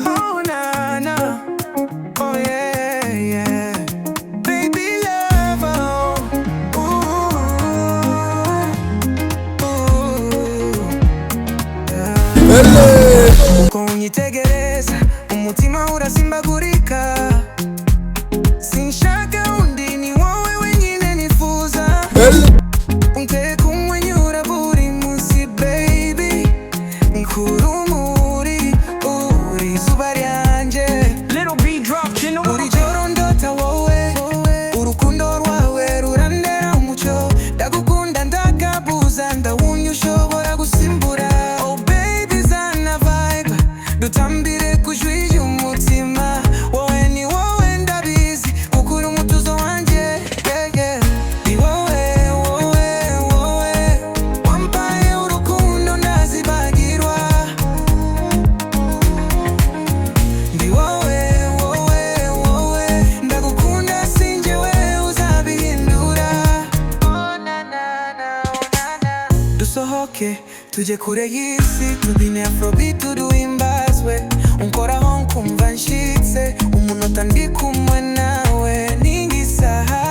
Oh na na, oh yeah yeah, baby love, ooh, yeah. Uko unyitegereza umutima urasimbagurika, sinshaka undi ni wowe wenyine nifuza. Unteye kumwenyura buri munsi baby, nkurumuri uri izuba ryanje. Buri joro ndota wowe, urukundo rwawe rurandera umucyo. Ndagukunda ndagabuza ndawunya ushobora gusimbura. Oh baby zana vibe dutambire kujwi y'umutima. Wowe ni wowe ndabizi ukuri umutuzo wanje, yeah, yeah. Ni wowe, wowe, wowe wampaye urukundo ndazibagirwa. Ni wowe, wowe, wowe ndagukunda sinjewe uzabihindura. Oh na na na, oh na na. Dusohoke tujye kure y'isi tubyine afrobeat tuduhimbazwe. Unkoraho nkumva nshitse umunota ndi kumwe nawe ni nk'isaha.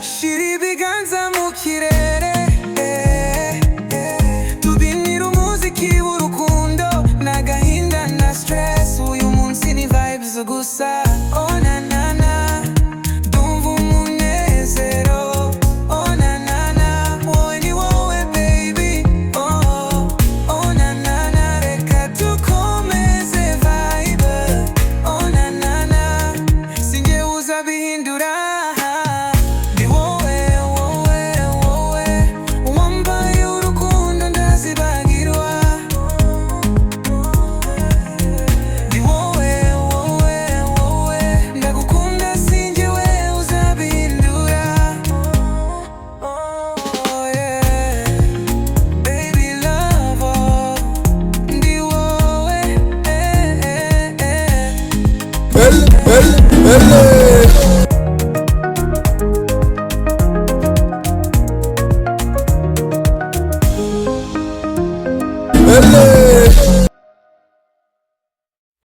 Shira ibiganza mu kirere, tubyinire umuziki w'urukundo n'agahinda na stress. Uyu munsi ni vibes gusa. Oh na na na, ndumva umunezero. Oh na na na, wowe ni wowe baby. Oh, oh na na na, reka dukomeze vibe. Oh na na na, sinjye uzabihindura. Ni wowe, wowe, wowe wampaye urukundo ndazibagirwa. Ni wowe, wowe, wowe ndagukunda sinjyewe uzabihindura. Oh yeah, baby love, oh, ndi wowe, eh, eh, eh.